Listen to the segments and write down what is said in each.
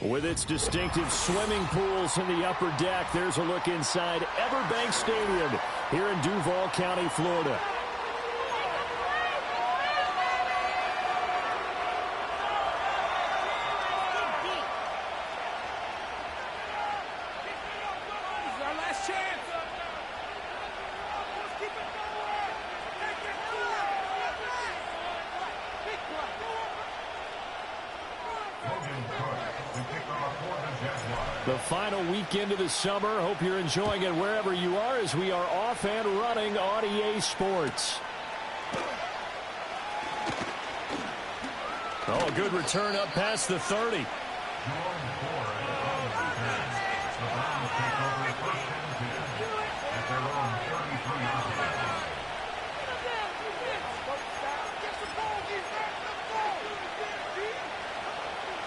With its distinctive swimming pools in the upper deck, there's a look inside Everbank Stadium here in Duval County, Florida. The final weekend of the summer. Hope you're enjoying it wherever you are as we are off and running on EA Sports. Oh, a good return up past the 30.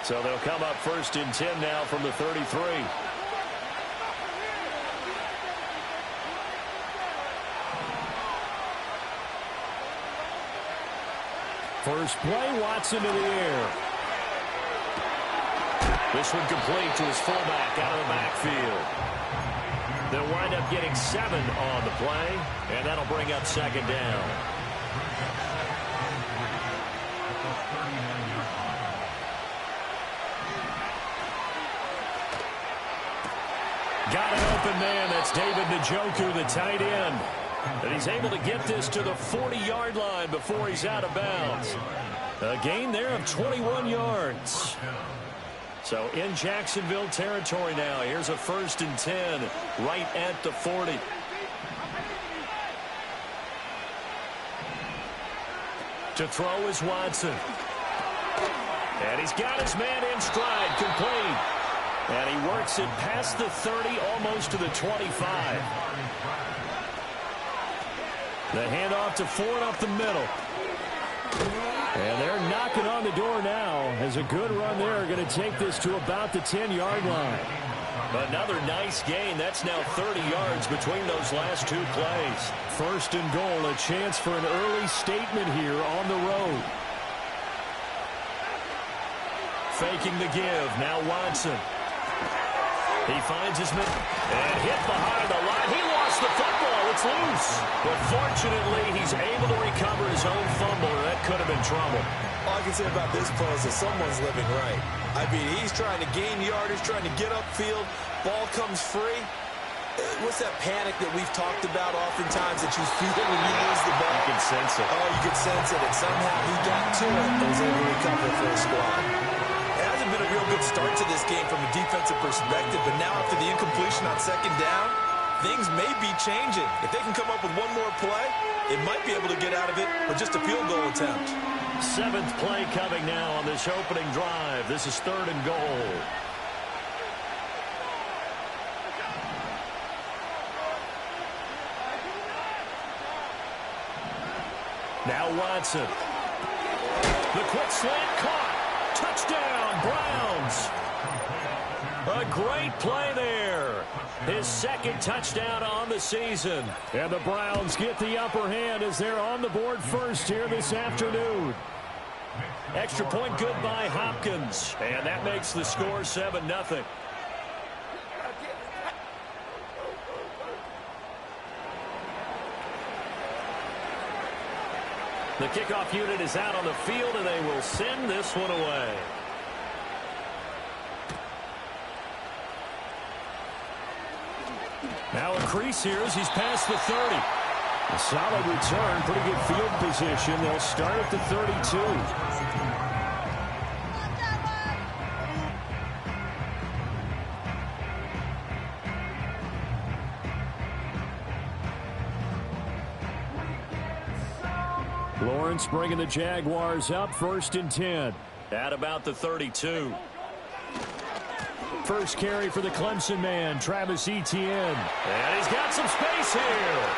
So they'll come up 1st and 10 now from the 33. First play, Watson to the air. This one complete to his fullback out of the backfield. They'll wind up getting 7 on the play, and that'll bring up 2nd down. Got an open man. That's David Njoku, the tight end. And he's able to get this to the 40-yard line before he's out of bounds. A gain there of 21 yards. So in Jacksonville territory now. Here's a 1st and 10 right at the 40. To throw is Watson. And he's got his man in stride, complete. And he works it past the 30, almost to the 25. The handoff to Ford up the middle. And they're knocking on the door now as a good run there. Going to take this to about the 10-yard line. Another nice gain. That's now 30 yards between those last 2 plays. 1st and goal, a chance for an early statement here on the road. Faking the give. Now Watson. He finds his man and hit behind the line. He lost the football. It's loose. But fortunately, he's able to recover his own fumble, or that could have been trouble. All I can say about this play is that someone's living right. I mean, he's trying to gain yardage, trying to get upfield. Ball comes free. What's that panic that we've talked about oftentimes that you feel when you lose the ball? You can sense it. Oh, you can sense it. And somehow he got to it and was able to recover for his squad. It hasn't been a real good start to this game from a defensive perspective, but now after the incompletion on 2nd down, things may be changing. If they can come up with one more play, it might be able to get out of it with just a field goal attempt. 7th play coming now on this opening drive. This is 3rd and goal. Now Watson. The quick slant caught. Touchdown, Browns. A great play there. His 2nd touchdown on the season. And the Browns get the upper hand as they're on the board first here this afternoon. Extra point good by Hopkins. And that makes the score 7-0. The kickoff unit is out on the field, and they will send this one away. Now a crease here as he's past the 30. A solid return, pretty good field position. They'll start at the 32. Lawrence bringing the Jaguars up 1st and 10. At about the 32. First carry for the Clemson man, Travis Etienne. And he's got some space here.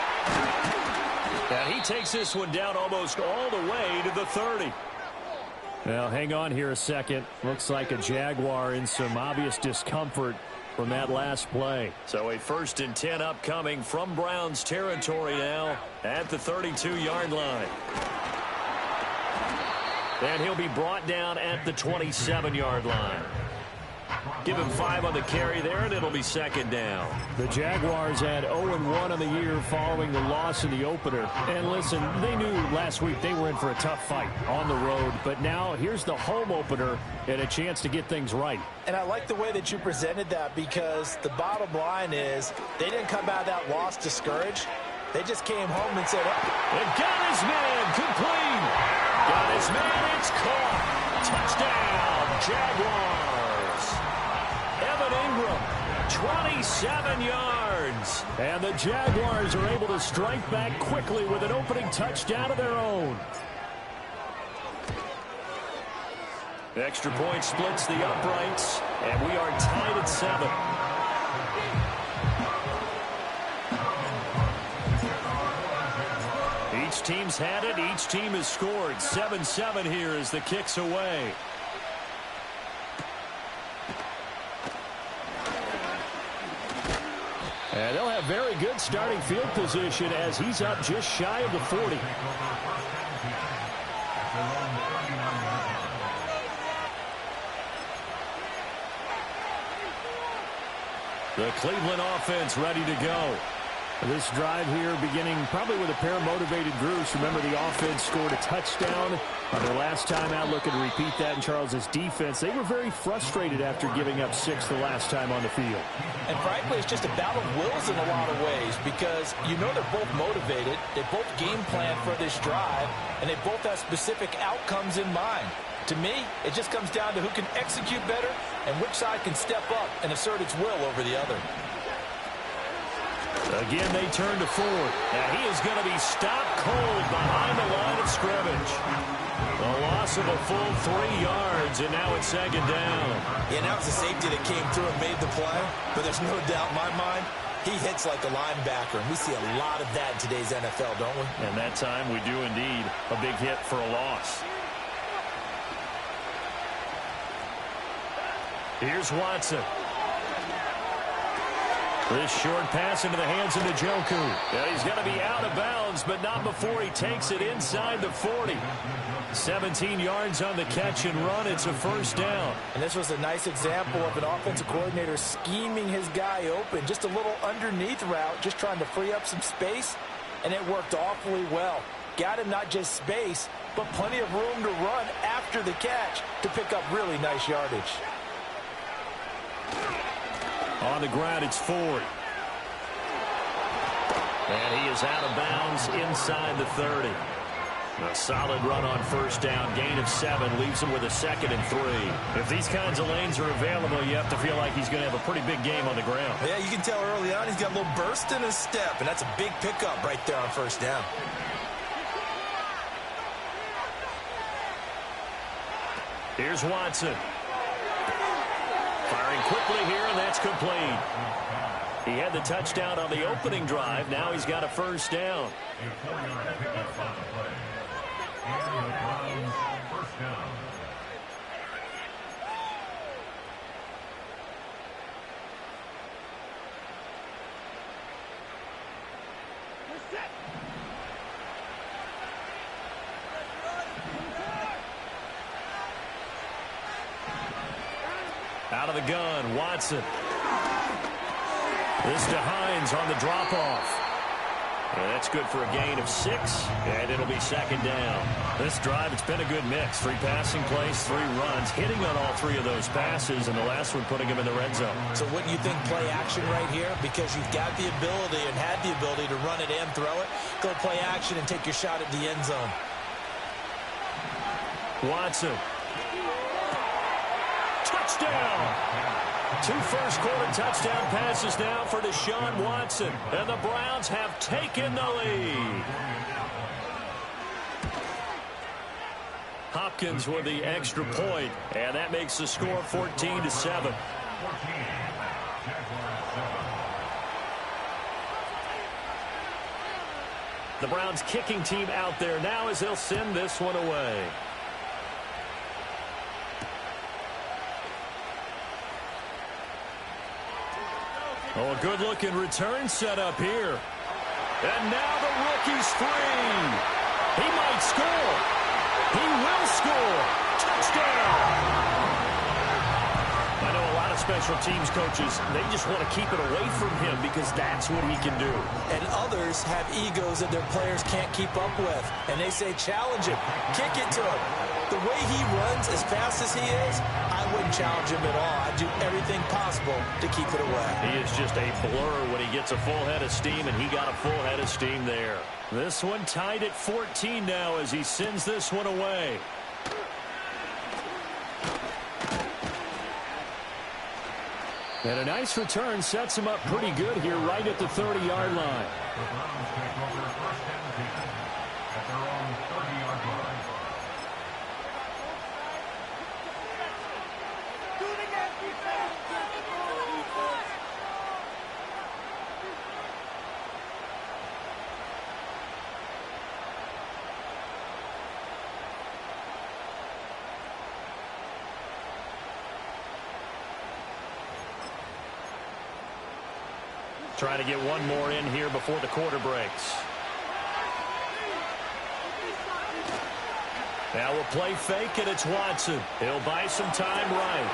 And he takes this one down almost all the way to the 30. Well, hang on here a second. Looks like a Jaguar in some obvious discomfort from that last play. So a 1st and 10 upcoming from Browns territory now at the 32-yard line. And he'll be brought down at the 27-yard line. Give him 5 on the carry there, and it'll be second down. The Jaguars had 0-1 on the year following the loss in the opener. And listen, they knew last week they were in for a tough fight on the road. But now here's the home opener and a chance to get things right. And I like the way that you presented that, because the bottom line is they didn't come out of that loss discouraged. They just came home and said, and got his man, complete. Got his man, it's caught. Touchdown, Jaguars. Evan Ingram, 27 yards. And the Jaguars are able to strike back quickly with an opening touchdown of their own. The extra point splits the uprights, and we are tied at 7. Each team's had it. Each team has scored. 7-7 here as the kick's away. And they'll have very good starting field position as he's up just shy of the 40. The Cleveland offense ready to go. This drive here beginning probably with a pair of motivated groups. Remember, the offense scored a touchdown on their last time out. Looking to repeat that in Charles's defense. They were very frustrated after giving up 6 the last time on the field. and frankly, it's just a battle of wills in a lot of ways, because you know they're both motivated. They both game plan for this drive, and they both have specific outcomes in mind. To me, it just comes down to who can execute better and which side can step up and assert its will over the other. Again, they turn to Ford. And he is going to be stopped cold behind the line of scrimmage. A loss of a full 3 yards, and now it's second down. Yeah, now it's the safety that came through and made the play, but there's no doubt in my mind, he hits like a linebacker, and we see a lot of that in today's NFL, don't we? And that time we do indeed a big hit for a loss. Here's Watson. This short pass into the hands of Njoku. And he's going to be out of bounds, but not before he takes it inside the 40. 17 yards on the catch and run. It's a first down. And this was a nice example of an offensive coordinator scheming his guy open. Just a little underneath route, just trying to free up some space, and it worked awfully well. Got him not just space, but plenty of room to run after the catch to pick up really nice yardage. On the ground, it's Ford. And he is out of bounds inside the 30. A solid run on first down. Gain of 7 leaves him with a 2nd and 3. If these kinds of lanes are available, you have to feel like he's going to have a pretty big game on the ground. Yeah, you can tell early on he's got a little burst in his step, and that's a big pickup right there on first down. Here's Watson. Firing quickly here, and that's complete. He had the touchdown on the opening drive. Now he's got a first down. Out of the gun, Watson. This to Hines on the drop-off. And that's good for a gain of 6, and it'll be second down. This drive, it's been a good mix. 3 passing plays, 3 runs, hitting on all 3 of those passes, and the last one putting him in the red zone. So wouldn't you think play action right here? Because you've got the ability and had the ability to run it and throw it. Go play action and take your shot at the end zone. Watson. Touchdown! 2 first-quarter touchdown passes now for Deshaun Watson. And the Browns have taken the lead. Hopkins with the extra point, and that makes the score 14-7. The Browns kicking team out there now as they'll send this one away. Oh, a good-looking return set up here. And now the rookie's free. He might score. He will score. Touchdown. I know a lot of special teams coaches, they just want to keep it away from him because that's what he can do. And others have egos that their players can't keep up with. And they say, challenge him, kick it to him. The way he runs as fast as he is, I wouldn't challenge him at all. I'd do everything possible to keep it away. He is just a blur when he gets a full head of steam, and he got a full head of steam there. This one tied at 14 now as he sends this one away. And a nice return sets him up pretty good here right at the 30-yard line. Trying to get one more in here before the quarter breaks. Now we'll play fake, and it's Watson. He'll buy some time right.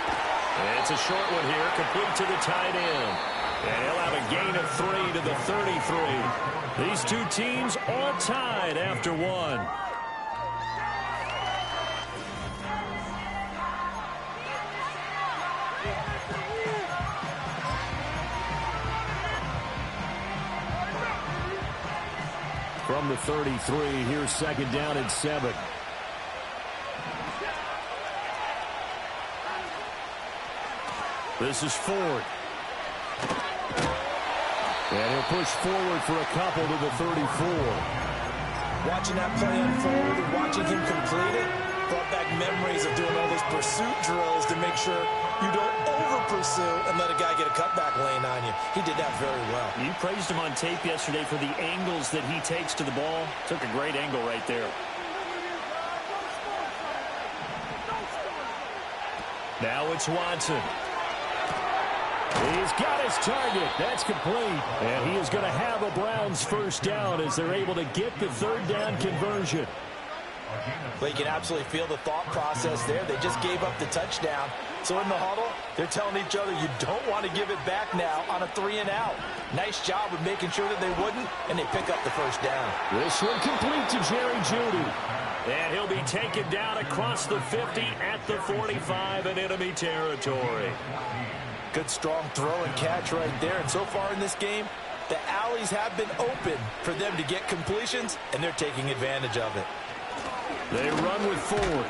And it's a short one here, complete to the tight end. And he'll have a gain of 3 to the 33. These two teams all tied after one. From the 33, here's second down and 7. This is Ford. And he'll push forward for a couple to the 34. Watching that play unfold and watching him complete it brought back memories of doing all those pursuit drills to make sure you don't over-pursue and let a guy get a cutback lane on you. He did that very well. You praised him on tape yesterday for the angles that he takes to the ball. Took a great angle right there. Now it's Watson. He's got his target. That's complete. And he is going to have a Browns first down as they're able to get the third down conversion. Well, you can absolutely feel the thought process there. They just gave up the touchdown. So in the huddle, they're telling each other, you don't want to give it back now on a 3-and-out. Nice job of making sure that they wouldn't, and they pick up the first down. This one complete to Jerry Jeudy. And he'll be taken down across the 50 at the 45 in enemy territory. Good strong throw and catch right there. And so far in this game, the alleys have been open for them to get completions, and they're taking advantage of it. They run with Ford.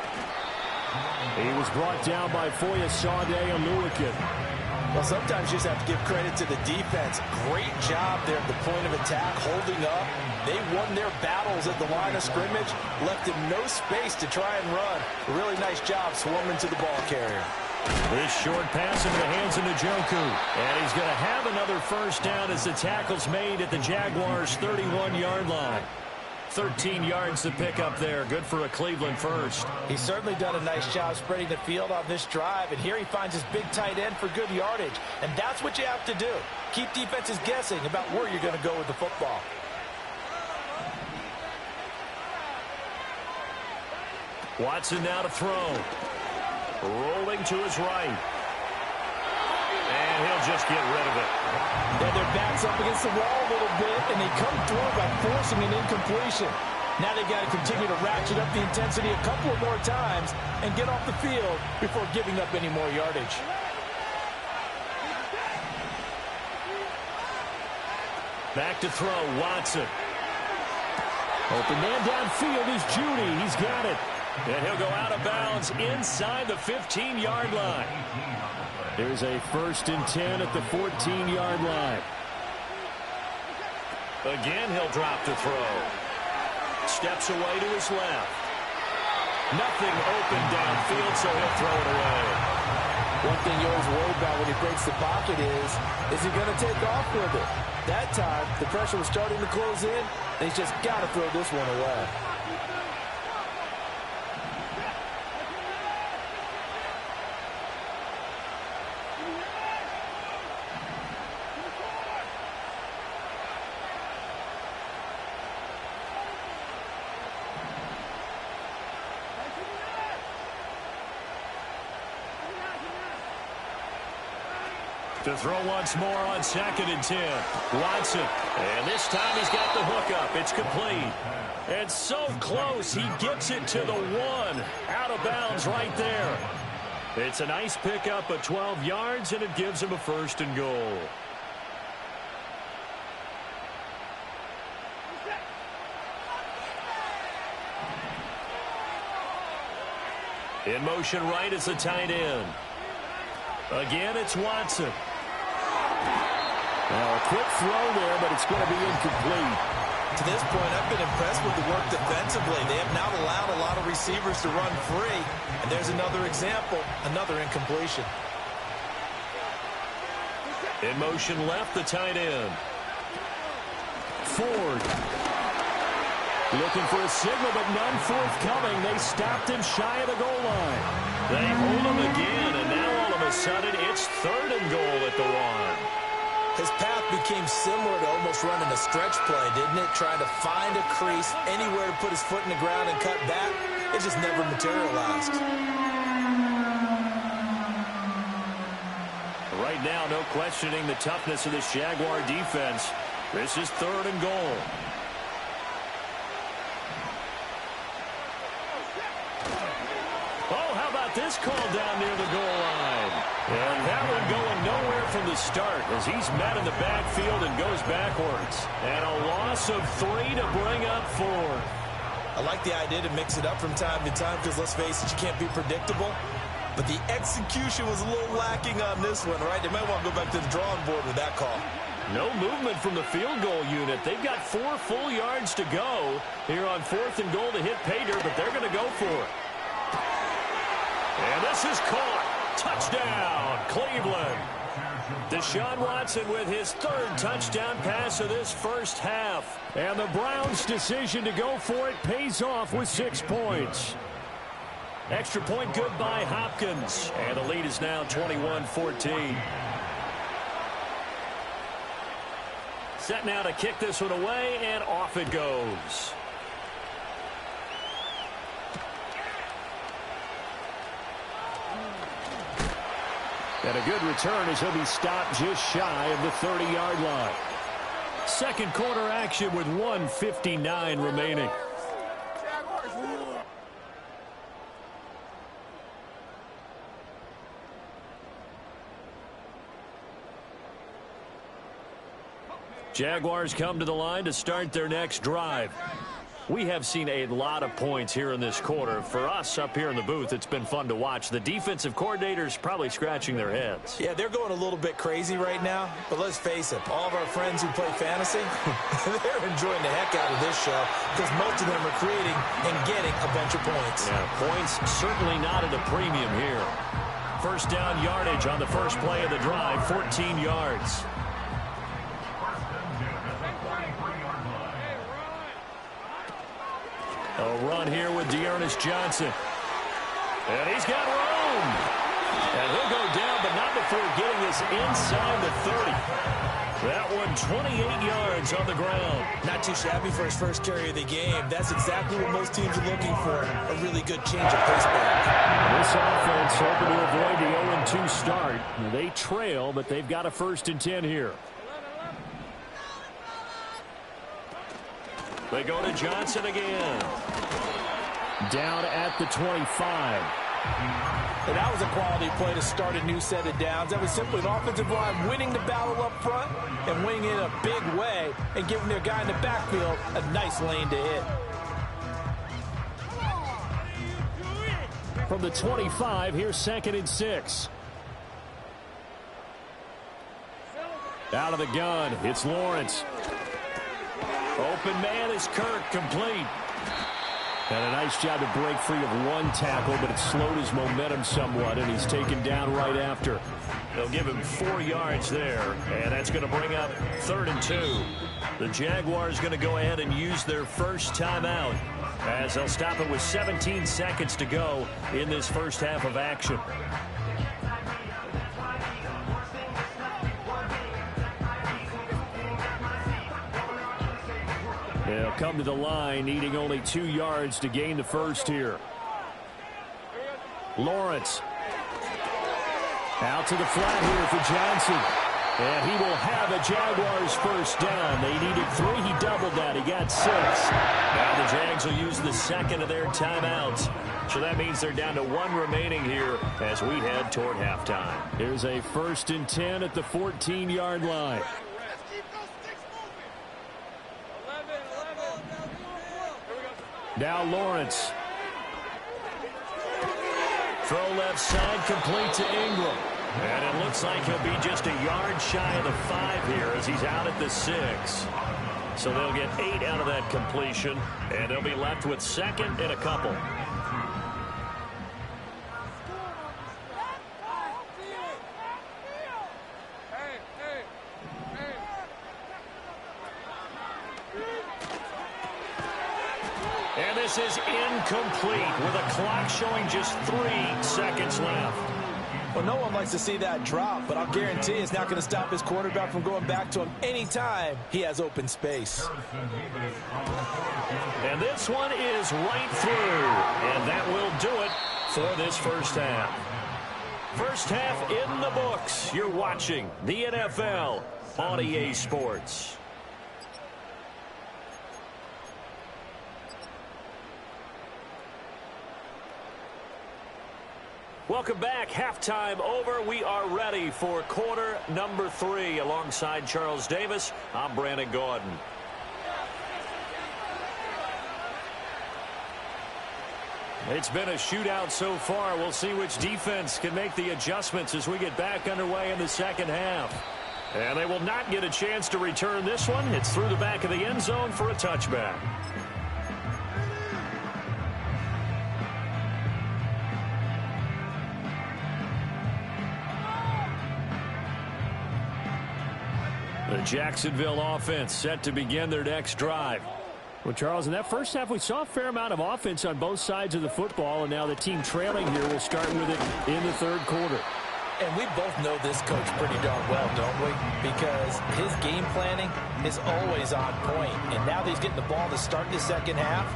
He was brought down by Foyesade Oluwakin. Well, sometimes you just have to give credit to the defense. Great job there at the point of attack, holding up. They won their battles at the line of scrimmage, left him no space to try and run. A really nice job swarming to the ball carrier. This short pass into the hands of Njoku. And he's going to have another first down as the tackle's made at the Jaguars' 31-yard line. 13 yards to pick up there. Good for a Cleveland first. He's certainly done a nice job spreading the field on this drive, and here he finds his big tight end for good yardage. And that's what you have to do. Keep defenses guessing about where you're going to go with the football. Watson now to throw. Rolling to his right. And he'll just get rid of it. Yeah, their back's up against the wall a little bit, and they come through by forcing an incompletion. Now they've got to continue to ratchet up the intensity a couple of more times and get off the field before giving up any more yardage. Back to throw, Watson. Open man downfield is Jeudy. He's got it. And he'll go out of bounds inside the 15-yard line. There's a 1st and 10 at the 14-yard line. Again, he'll drop to throw. Steps away to his left. Nothing open downfield, so he'll throw it away. One thing you always worry about when he breaks the pocket is he going to take off with it? That time, the pressure was starting to close in, and he's just got to throw this one away. To throw once more on 2nd and 10. Watson. And this time he's got the hookup. It's complete. And so close, he gets it to the 1. Out of bounds right there. It's a nice pickup of 12 yards, and it gives him a 1st and goal. In motion right is the tight end. Again, it's Watson. Now a quick throw there, but it's going to be incomplete. To this point, I've been impressed with the work defensively. They have not allowed a lot of receivers to run free. And there's another example, another incompletion. In motion left, the tight end. Ford. Looking for a signal, but none forthcoming. They stopped him shy of the goal line. They hold him again, and now all of a sudden it's 3rd and goal at the 1. His path became similar to almost running a stretch play, didn't it? Trying to find a crease, anywhere to put his foot in the ground and cut back. It just never materialized. Right now, no questioning the toughness of this Jaguar defense. This is 3rd and goal. Oh, how about this call down near the goal line? And that one going nowhere from the start as he's met in the backfield and goes backwards. And a loss of 3 to bring up 4. I like the idea to mix it up from time to time because, let's face it, you can't be predictable. But the execution was a little lacking on this one, right? They might want to go back to the drawing board with that call. No movement from the field goal unit. They've got 4 full yards to go here on 4th and goal to hit pay dirt, but they're going to go for it. And this is caught. Touchdown, Cleveland. Deshaun Watson with his 3rd touchdown pass of this first half. And the Browns' decision to go for it pays off with 6 points. Extra point good by Hopkins. And the lead is now 21-14. Set now to kick this one away, and off it goes. And a good return as he'll be stopped just shy of the 30-yard line. Second quarter action with 1:59 remaining. Jaguars come to the line to start their next drive. We have seen a lot of points here in this quarter. For us up here in the booth, it's been fun to watch. The defensive coordinators probably scratching their heads. Yeah, they're going a little bit crazy right now. But let's face it, all of our friends who play fantasy, they're enjoying the heck out of this show because most of them are creating and getting a bunch of points. Yeah, points certainly not at a premium here. First down yardage on the first play of the drive, 14 yards. A run here with Dearness Johnson. And he's got room. And he'll go down, but not before getting this inside the 30. That one 28 yards on the ground. Not too shabby for his first carry of the game. That's exactly what most teams are looking for. A really good change of pace back. This offense hoping to avoid the 0-2 start. They trail, but they've got a 1st and 10 here. They go to Johnson again. Down at the 25. And that was a quality play to start a new set of downs. That was simply an offensive line winning the battle up front and winning it in a big way and giving their guy in the backfield a nice lane to hit. From the 25, here's 2nd and 6. Out of the gun, it's Lawrence. Open man is Kirk, complete. And a nice job to break free of one tackle, but it slowed his momentum somewhat, and he's taken down right after. They'll give him 4 yards there, and that's going to bring up 3rd and 2. The Jaguars going to go ahead and use their first timeout as they'll stop it with 17 seconds to go in this first half of action. They'll come to the line, needing only 2 yards to gain the first here. Lawrence. Out to the flat here for Johnson. And he will have a Jaguars first down. They needed 3. He doubled that. He got 6. Now the Jags will use the second of their timeouts. So that means they're down to 1 remaining here as we head toward halftime. Here's a 1st and 10 at the 14-yard line. Now Lawrence. Throw left side, complete to Ingram. And it looks like he'll be just a yard shy of the 5 here as he's out at the 6. So they'll get 8 out of that completion, and they'll be left with 2nd and a couple. And this is incomplete with a clock showing just 3 seconds left. Well, no one likes to see that drop, but I'll guarantee it's not going to stop his quarterback from going back to him anytime he has open space. And this one is right through, and that will do it for this first half. First half in the books. You're watching the NFL on EA Sports. Welcome back. Halftime over. We are ready for quarter number 3. Alongside Charles Davis, I'm Brandon Gaudin. It's been a shootout so far. We'll see which defense can make the adjustments as we get back underway in the second half. And they will not get a chance to return this one. It's through the back of the end zone for a touchback. The Jacksonville offense set to begin their next drive. Well, Charles, in that first half, we saw a fair amount of offense on both sides of the football, and now the team trailing here will start with it in the third quarter. And we both know this coach pretty darn well, don't we? Because his game planning is always on point. And now that he's getting the ball to start the second half,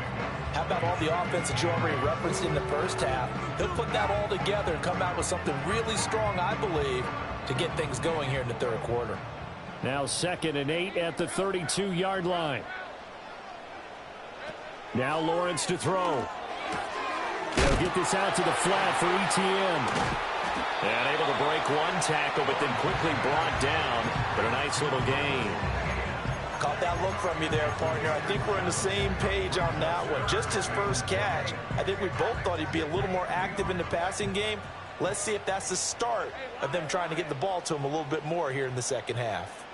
how about all the offense that you already referenced in the first half? He'll put that all together and come out with something really strong, I believe, to get things going here in the third quarter. Now 2nd and 8 at the 32-yard line. Now Lawrence to throw. They'll get this out to the flat for Etienne. And able to break one tackle, but then quickly brought down. But a nice little gain. Caught that look from you there, partner. I think we're on the same page on that one. Just his first catch. I think we both thought he'd be a little more active in the passing game. Let's see if that's the start of them trying to get the ball to him a little bit more here in the second half.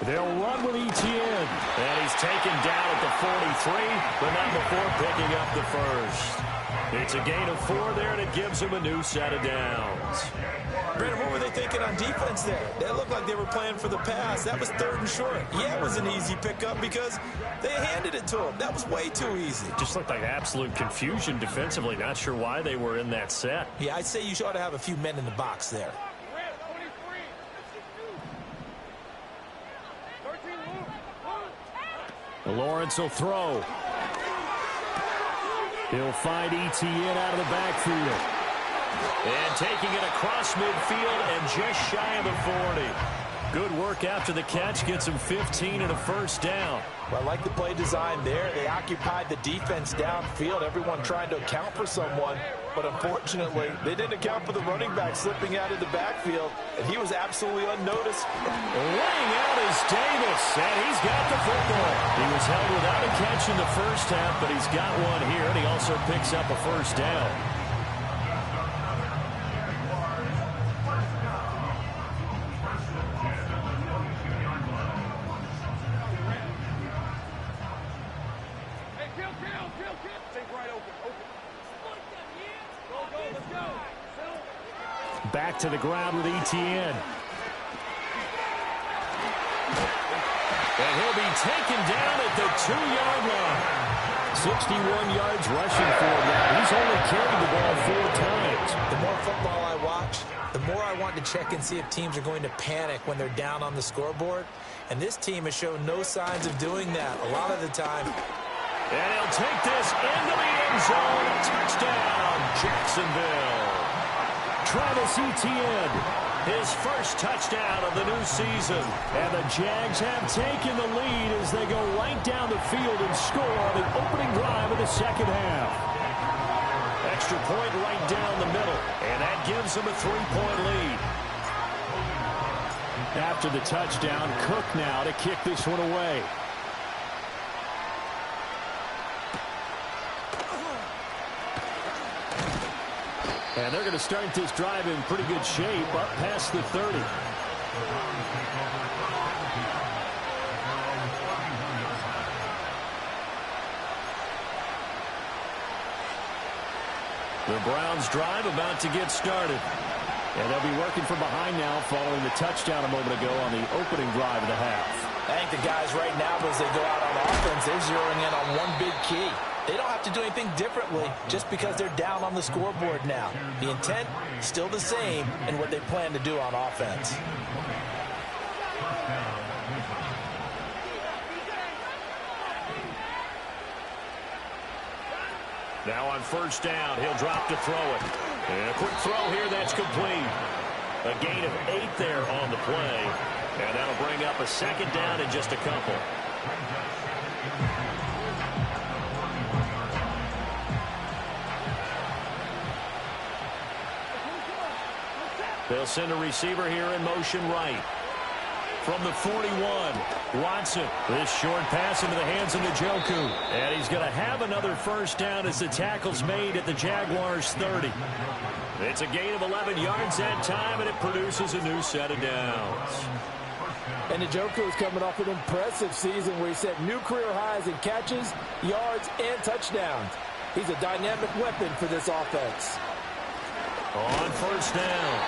They'll run with Etienne. And he's taken down at the 43, but not before picking up the first. It's a gain of 4 there, and it gives him a new set of downs. Brandon, what were they thinking on defense there? They looked like they were playing for the pass. That was 3rd and short. Yeah, it was an easy pickup because they handed it to him. That was way too easy. Just looked like absolute confusion defensively. Not sure why they were in that set. Yeah, I'd say you ought to have a few men in the box there. Lawrence will throw. He'll find Etienne out of the backfield. And taking it across midfield and just shy of the 40. Good work after the catch. Gets him 15 and a first down. Well, I like the play design there. They occupied the defense downfield. Everyone trying to account for someone. But unfortunately, they didn't account for the running back slipping out of the backfield. And he was absolutely unnoticed. Laying out is Davis. And he's got the football. He was held without a catch in the first half, but he's got one here. And he also picks up a first down. Back to the ground with Etienne. And he'll be taken down at the 2-yard line. 61 yards rushing for him now. He's only carried the ball 4 times. The more football I watch, the more I want to check and see if teams are going to panic when they're down on the scoreboard. And this team has shown no signs of doing that a lot of the time. And he'll take this into the end zone. Touchdown, Jacksonville. Travis Etienne. His first touchdown of the new season. And the Jags have taken the lead as they go right down the field and score on the opening drive of the second half. Extra point right down the middle, and that gives them a 3-point lead. After the touchdown, Cook now to kick this one away. And they're going to start this drive in pretty good shape, up past the 30. The Browns drive about to get started. And they'll be working from behind now following the touchdown a moment ago on the opening drive of the half. I think the guys right now, as they go out on offense, they're zeroing in on one big key. They don't have to do anything differently just because they're down on the scoreboard now. The intent is still the same in what they plan to do on offense. Now on first down, he'll drop to throw it. And a quick throw here that's complete. A gain of 8 there on the play. And that'll bring up a second down in just a couple. They'll send a receiver here in motion right. From the 41, Watson. This short pass into the hands of Njoku. And he's going to have another first down as the tackle's made at the Jaguars' 30. It's a gain of 11 yards that time, and it produces a new set of downs. And Njoku is coming off an impressive season where he set new career highs in catches, yards, and touchdowns. He's a dynamic weapon for this offense. On first down,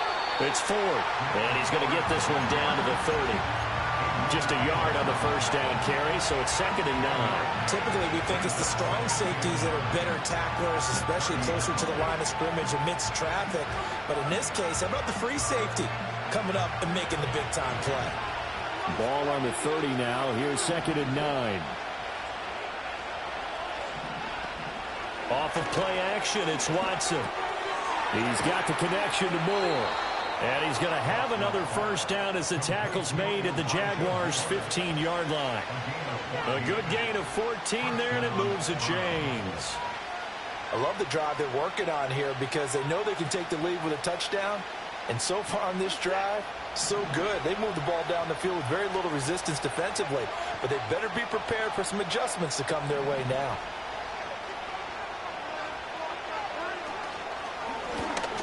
it's Ford, and he's going to get this one down to the 30. Just a yard on the first down carry, so it's 2nd and 9. Typically, we think it's the strong safeties that are better tacklers, especially closer to the line of scrimmage amidst traffic. But in this case, how about the free safety coming up and making the big-time play? Ball on the 30 now. Here's 2nd and 9. Off of play action, it's Watson. He's got the connection to Moore. And he's going to have another first down as the tackle's made at the Jaguars' 15-yard line. A good gain of 14 there, and it moves the chains. I love the drive they're working on here because they know they can take the lead with a touchdown. And so far on this drive, so good. They moved the ball down the field with very little resistance defensively. But they better be prepared for some adjustments to come their way now.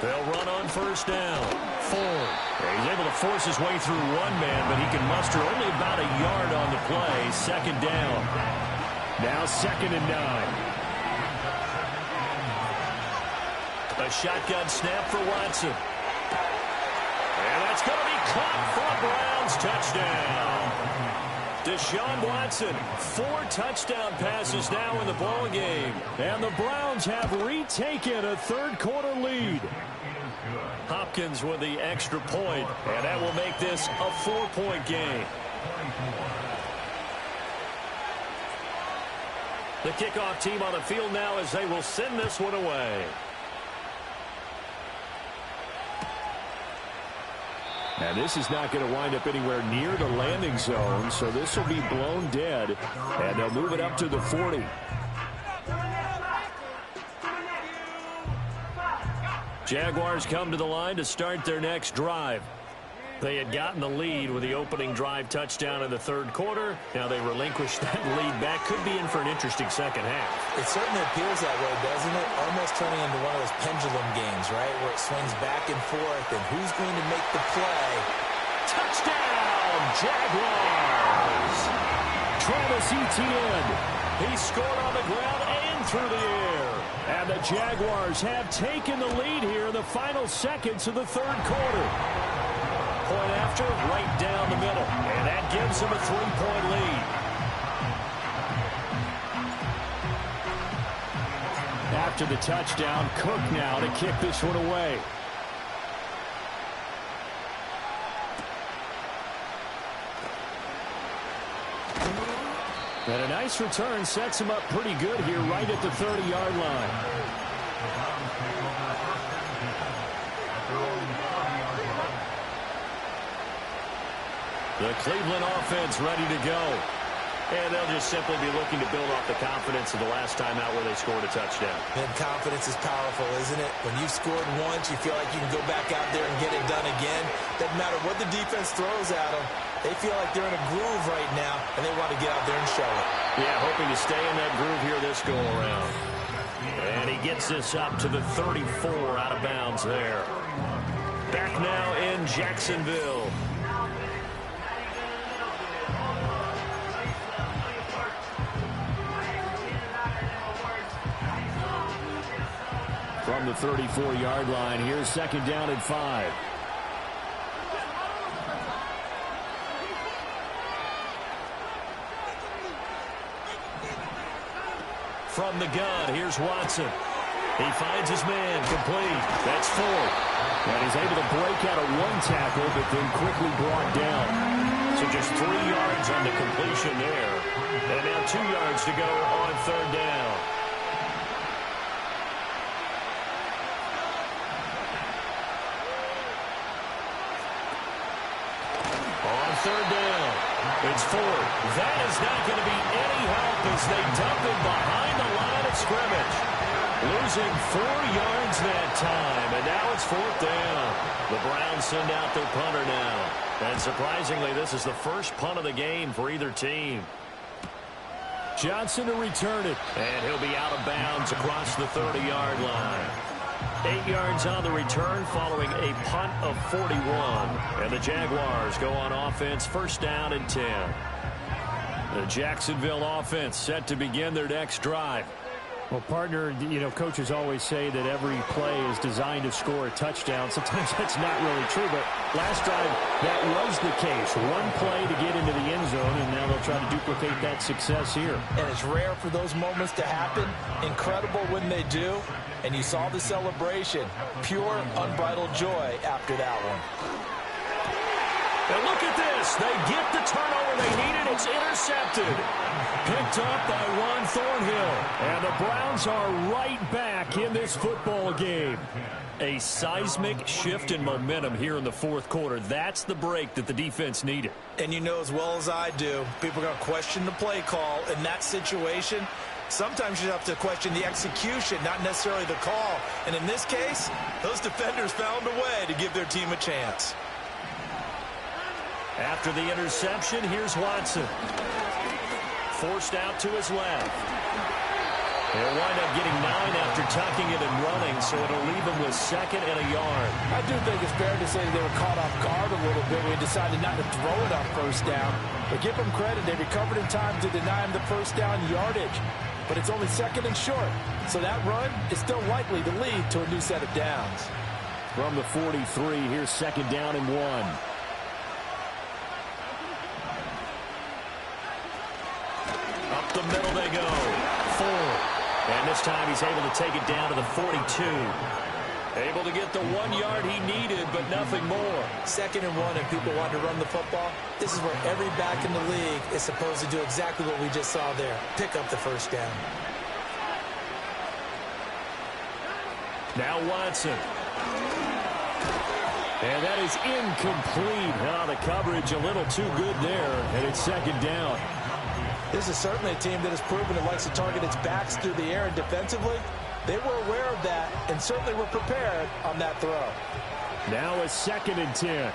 They'll run on first down. Ford. He's able to force his way through one man, but he can muster only about a yard on the play. 2nd down. Now 2nd and 9. A shotgun snap for Watson. And that's going to be caught for a Browns touchdown. Deshaun Watson, 4 touchdown passes now in the ball game. And the Browns have retaken a third-quarter lead. Hopkins with the extra point, and that will make this a 4-point game. The kickoff team on the field now as they will send this one away. And this is not going to wind up anywhere near the landing zone, so this will be blown dead, and they'll move it up to the 40. Jaguars come to the line to start their next drive. They had gotten the lead with the opening drive touchdown in the 3rd quarter. Now they relinquish that lead back. Could be in for an interesting second half. It certainly appears that way, doesn't it? Almost turning into one of those pendulum games, right, where it swings back and forth, and who's going to make the play? Touchdown, Jaguars! Travis Etienne. He scored on the ground and through the air. And the Jaguars have taken the lead here in the final seconds of the 3rd quarter. Point after, right down the middle. And that gives them a 3-point lead. After the touchdown, Cook now to kick this one away. And a nice return sets him up pretty good here right at the 30-yard line. The Cleveland offense ready to go. And they'll just simply be looking to build off the confidence of the last time out where they scored a touchdown. And confidence is powerful, isn't it? When you've scored once, you feel like you can go back out there and get it done again. Doesn't matter what the defense throws at them. They feel like they're in a groove right now, and they want to get out there and show it. Yeah, hoping to stay in that groove here this go-around. And he gets this up to the 34 out of bounds there. Back now in Jacksonville. From the 34-yard line, here's second down and 5. From the gun, here's Watson. He finds his man, complete. That's 4. And he's able to break out of one tackle, but then quickly brought down. So just 3 yards on the completion there. And now 2 yards to go on third down. Third down. It's 4. That is not going to be any help as they dump him behind the line of scrimmage. Losing 4 yards that time, and now it's 4th down. The Browns send out their punter now. And surprisingly, this is the first punt of the game for either team. Johnson to return it. And he'll be out of bounds across the 30-yard line. 8 yards on the return following a punt of 41. And the Jaguars go on offense, first down and 10. The Jacksonville offense set to begin their next drive. Well, partner, you know, coaches always say that every play is designed to score a touchdown. Sometimes that's not really true, but last drive, that was the case. One play to get into the end zone, and now they'll try to duplicate that success here. And it's rare for those moments to happen. Incredible when they do. And you saw the celebration. Pure, unbridled joy after that one. And look at this. They get the turnover they needed. It's intercepted. Picked up by Juan Thornhill. And the Browns are right back in this football game. A seismic shift in momentum here in the fourth quarter. That's the break that the defense needed. And you know as well as I do, people are going to question the play call in that situation. Sometimes you have to question the execution, not necessarily the call. And in this case, those defenders found a way to give their team a chance. After the interception, here's Watson. Forced out to his left. He'll wind up getting 9 after tucking it and running, so it'll leave him with 2nd and a yard. I do think it's fair to say that they were caught off guard a little bit when they decided not to throw it on first down. But give them credit, they recovered in time to deny him the first down yardage. But it's only 2nd and short, so that run is still likely to lead to a new set of downs. From the 43, here's 2nd down and 1. Up the middle they go. 4. And this time he's able to take it down to the 42. Able to get the 1 yard he needed, but nothing more. 2nd and 1, and people want to run the football. This is where every back in the league is supposed to do exactly what we just saw there. Pick up the first down. Now Watson. And that is incomplete. Now the coverage a little too good there, and it's 2nd down. This is certainly a team that has proven it likes to target its backs through the air, and defensively, they were aware of that and certainly were prepared on that throw. Now a 2nd and 10.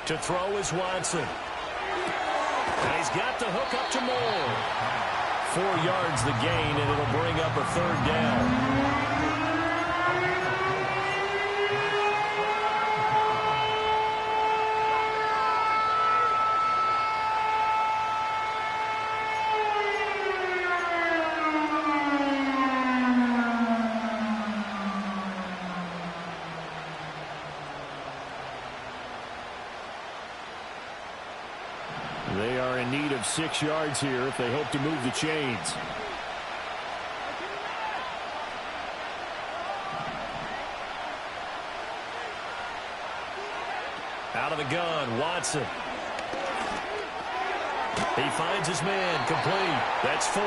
To throw is Watson. And he's got the hook up to Moore. 4 yards the gain, and it'll bring up a 3rd down. They are in need of 6 yards here if they hope to move the chains. Out of the gun, Watson. He finds his man, complete. That's 4.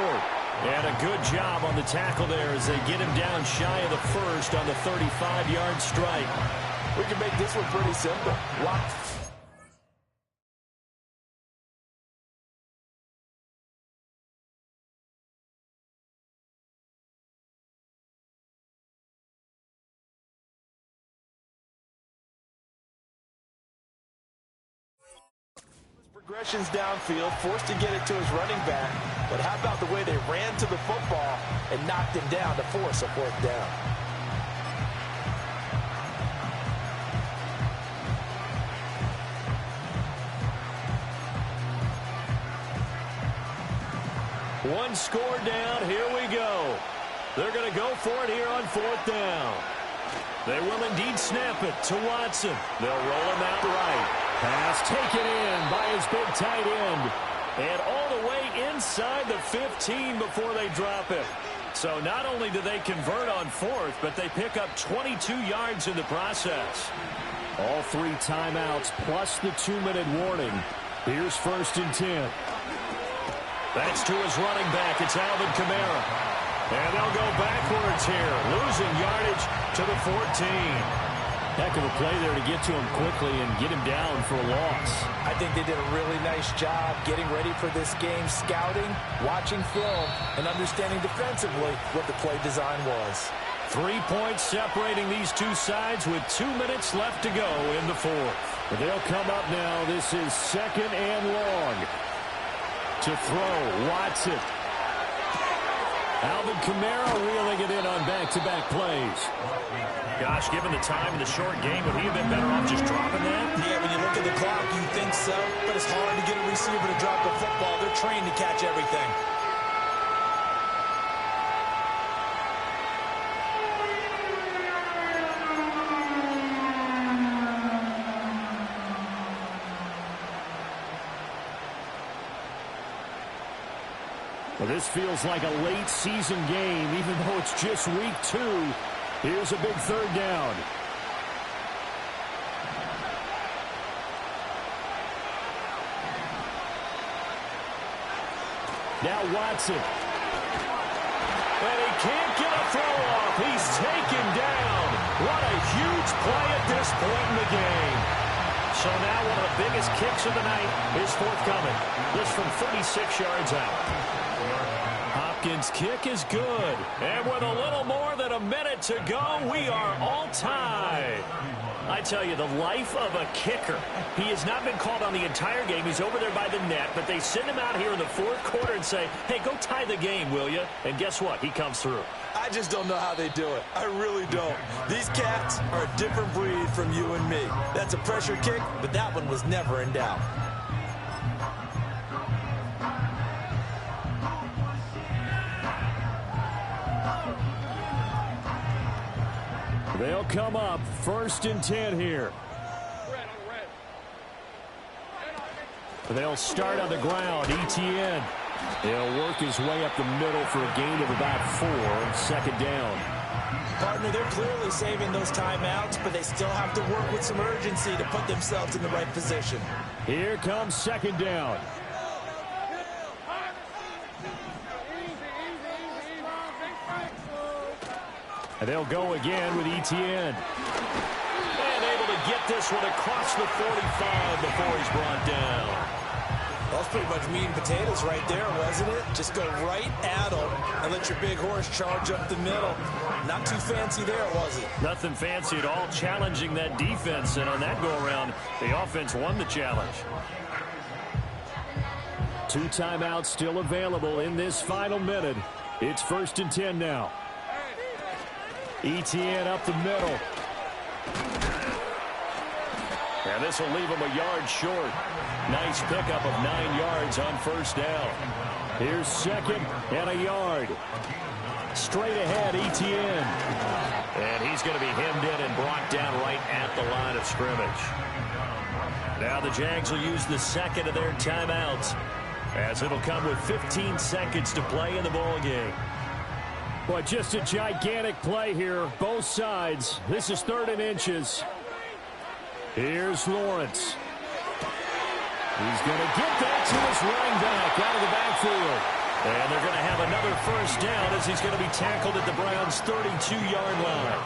And a good job on the tackle there as they get him down shy of the first on the 35-yard strike. We can make this one pretty simple. Progressions downfield, forced to get it to his running back. But how about the way they ran to the football and knocked him down to force a fourth down? One score down. Here we go. They're going to go for it here on fourth down. They will indeed snap it to Watson. They'll roll him out right. Pass taken in by his big tight end. And all the way inside the 15 before they drop it. So not only do they convert on fourth, but they pick up 22 yards in the process. All 3 timeouts plus the 2-minute warning. Here's 1st and 10. That's to his running back. It's Alvin Kamara. And they'll go backwards here, losing yardage to the 14. Heck of a play there to get to him quickly and get him down for a loss. I think they did a really nice job getting ready for this game, scouting, watching film, and understanding defensively what the play design was. 3 points separating these two sides with 2 minutes left to go in the fourth. But they'll come up now. This is 2nd and long. To throw, Watson. Alvin Kamara reeling it in on back-to-back plays. Gosh, given the time in the short game, would he have been better off just dropping that? Yeah, when you look at the clock, you think so. But it's hard to get a receiver to drop a football. They're trained to catch everything. Well, this feels like a late season game, even though it's just week 2. Here's a big 3rd down. Now Watson. And he can't get a throw off. He's taken down. What a huge play at this point in the game. So now one of the biggest kicks of the night is forthcoming. This from 36 yards out. Hopkins' kick is good. And with a little more than a minute to go, we are all tied. I tell you, the life of a kicker. He has not been called on the entire game. He's over there by the net, but they send him out here in the 4th quarter and say, hey, go tie the game, will you? And guess what? He comes through. I just don't know how they do it. I really don't. These cats are a different breed from you and me. That's a pressure kick, but that one was never in doubt. They'll come up 1st and 10 here. They'll start on the ground. Etienne. He'll work his way up the middle for a gain of about 4 on 2nd down. Partner, they're clearly saving those timeouts, but they still have to work with some urgency to put themselves in the right position. Here comes 2nd down. And they'll go again with Etienne. And able to get this one across the 45 before he's brought down. That's pretty much meat and potatoes right there, wasn't it? Just go right at them and let your big horse charge up the middle. Not too fancy there, was it? Nothing fancy at all, challenging that defense. And on that go-around, the offense won the challenge. 2 timeouts still available in this final minute. It's 1st and 10 now. Etienne up the middle. And this will leave him a yard short. Nice pickup of 9 yards on 1st down. Here's 2nd and a yard. Straight ahead, Etienne. And he's going to be hemmed in and brought down right at the line of scrimmage. Now the Jags will use the 2nd of their timeouts, as it'll come with 15 seconds to play in the ball game. Boy, just a gigantic play here, both sides. This is 3rd and inches. Here's Lawrence. He's going to get that to his running back out of the backfield. And they're going to have another first down as he's going to be tackled at the Browns' 32-yard line.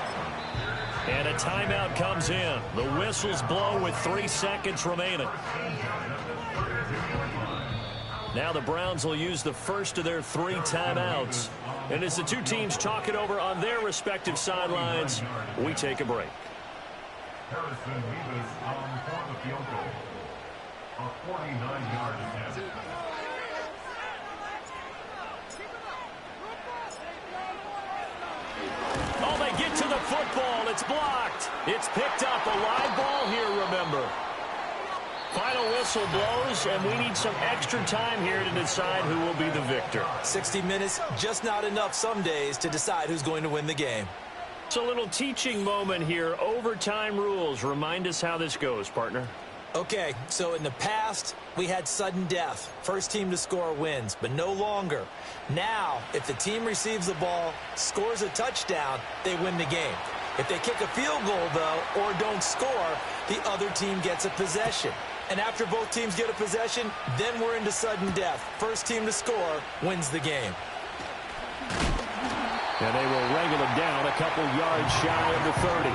And a timeout comes in. The whistles blow with 3 seconds remaining. Now the Browns will use the first of their 3 timeouts. And as the two teams talk it over on their respective sidelines, we take a break. Harrison Mevis for the field goal. A 49-yard attempt. Oh, they get to the football. It's blocked. It's picked up. A live ball here, remember. Final whistle blows, and we need some extra time here to decide who will be the victor. 60 minutes, just not enough some days to decide who's going to win the game. It's a little teaching moment here. Overtime rules. Remind us how this goes, partner. Okay, so in the past, we had sudden death. First team to score wins, but no longer. Now, if the team receives the ball, scores a touchdown, they win the game. If they kick a field goal, though, or don't score, the other team gets a possession. And after both teams get a possession, then we're into sudden death. First team to score wins the game. And they will wrangle him down a couple yards shy of the 30.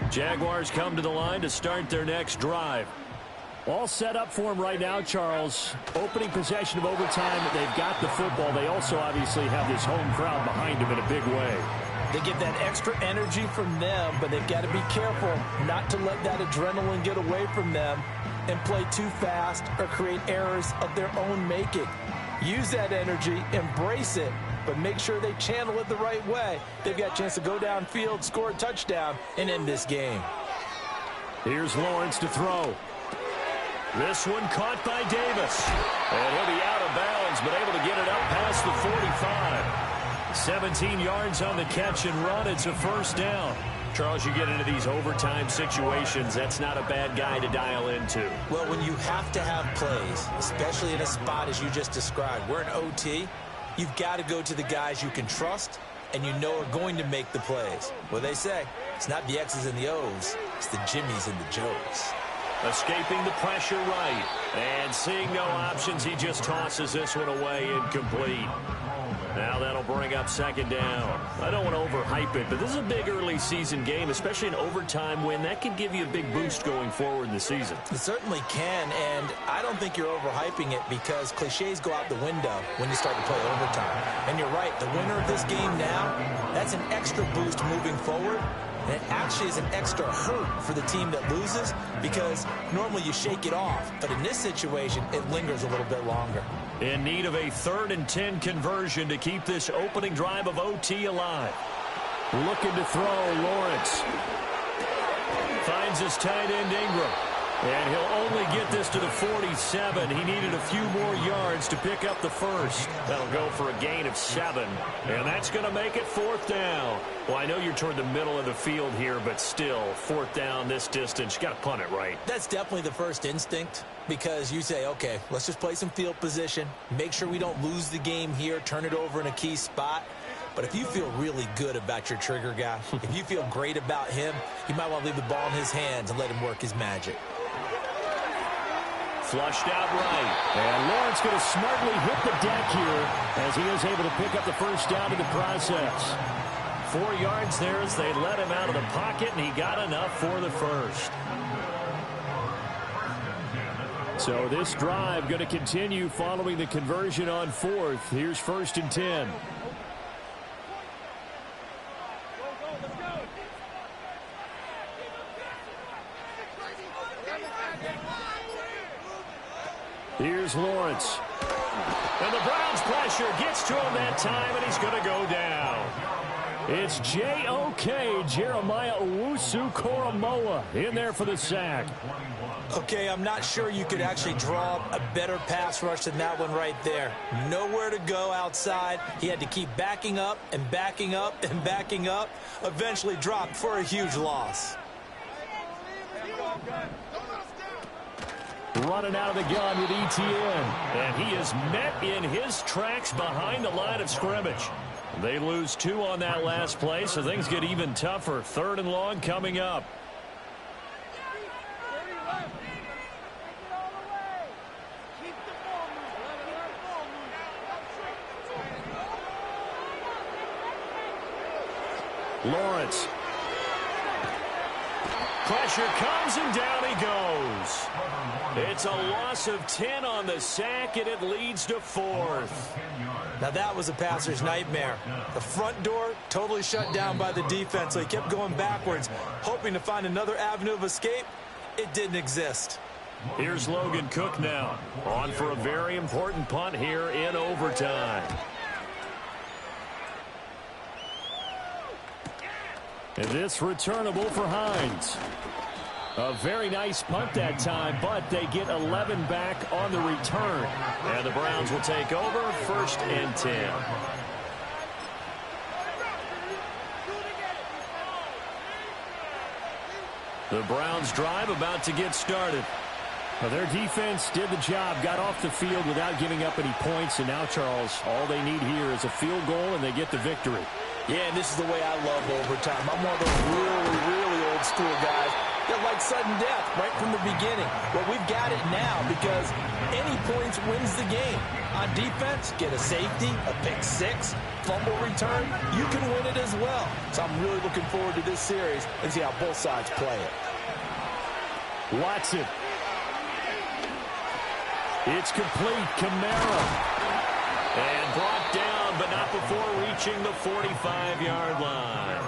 Jaguars come to the line to start their next drive. All set up for him right now, Charles. Opening possession of overtime. They've got the football. They also obviously have this home crowd behind them in a big way. They get that extra energy from them, but they've got to be careful not to let that adrenaline get away from them and play too fast or create errors of their own making. Use that energy, embrace it, but make sure they channel it the right way. They've got a chance to go downfield, score a touchdown, and end this game. Here's Lawrence to throw. This one caught by Davis. And he'll be out of bounds, but able to get it up past the 45. 17 yards on the catch and run. It's a first down. Charles, you get into these overtime situations, that's not a bad guy to dial into. Well, when you have to have plays, especially in a spot as you just described, we're in OT, you've got to go to the guys you can trust and you know are going to make the plays. Well, they say, it's not the X's and the O's, it's the Jimmies and the Joes. Escaping the pressure right. And seeing no options, he just tosses this one away incomplete. Now that'll bring up second down. I don't want to overhype it, but this is a big early season game, especially an overtime win. That could give you a big boost going forward in the season. It certainly can, and I don't think you're overhyping it because cliches go out the window when you start to play overtime. And you're right, the winner of this game now, that's an extra boost moving forward. And it actually is an extra hurt for the team that loses because normally you shake it off. But in this situation, it lingers a little bit longer. In need of a 3rd and 10 conversion to keep this opening drive of OT alive. Looking to throw, Lawrence. Finds his tight end Ingram. And he'll only get this to the 47. He needed a few more yards to pick up the first. That'll go for a gain of 7. And that's going to make it 4th down. Well, I know you're toward the middle of the field here, but still, 4th down this distance. You got to punt it right. That's definitely the first instinct because you say, okay, let's just play some field position. Make sure we don't lose the game here. Turn it over in a key spot. But if you feel really good about your trigger guy, if you feel great about him, you might want to leave the ball in his hands and let him work his magic. Flushed out right. And Lawrence going to smartly hit the deck here as he is able to pick up the first down in the process. 4 yards there as they let him out of the pocket, and he got enough for the first. So this drive going to continue following the conversion on 4th. Here's 1st and 10. Here's Lawrence. And the Browns pressure gets to him that time, and he's going to go down. It's J.O.K. Jeremiah Owusu-Koramoah in there for the sack. Okay, I'm not sure you could actually draw a better pass rush than that one right there. Nowhere to go outside. He had to keep backing up and backing up and backing up. Eventually dropped for a huge loss. running out of the gun with ETN. And he is met in his tracks behind the line of scrimmage. They lose 2 on that last play, so things get even tougher. 3rd and long coming up. Lawrence. Pressure comes and down he goes. It's a loss of 10 on the sack, and it leads to 4th. Now that was a passer's nightmare. The front door totally shut down by the defense, so he kept going backwards, hoping to find another avenue of escape. It didn't exist. Here's Logan Cook now, on for a very important punt here in overtime. And this returnable for Hines. A very nice punt that time, but they get 11 back on the return. And the Browns will take over 1st and 10. The Browns drive about to get started. Well, their defense did the job, got off the field without giving up any points, and now, Charles, all they need here is a field goal, and they get the victory. Yeah, and this is the way I love overtime. I'm one of those really old school guys that like sudden death right from the beginning. Well, we've got it now because any points wins the game. On defense, get a safety, a pick 6, fumble return, you can win it as well. So I'm really looking forward to this series and see how both sides play it. Watson. It's complete. Kamara. And brought down, but not before reaching the 45-yard line.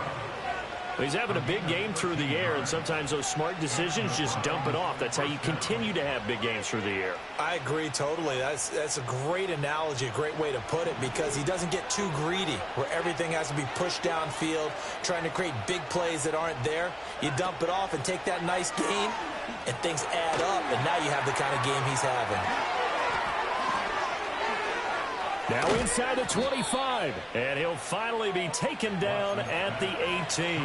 He's having a big game through the air, and sometimes those smart decisions just dump it off. That's how you continue to have big games through the air. I agree totally. That's a great analogy, a great way to put it, because he doesn't get too greedy where everything has to be pushed downfield, trying to create big plays that aren't there. You dump it off and take that nice gain, and things add up, and now you have the kind of game he's having. Now inside the 25. And he'll finally be taken down at the 18.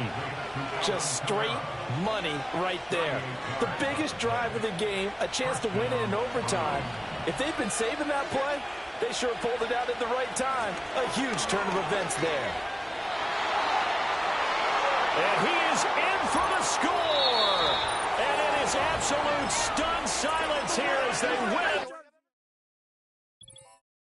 Just straight money right there. The biggest drive of the game, a chance to win it in overtime. If they've been saving that play, they sure pulled it out at the right time. A huge turn of events there. And he is in for the score. And it is absolute stunned silence here as they win it.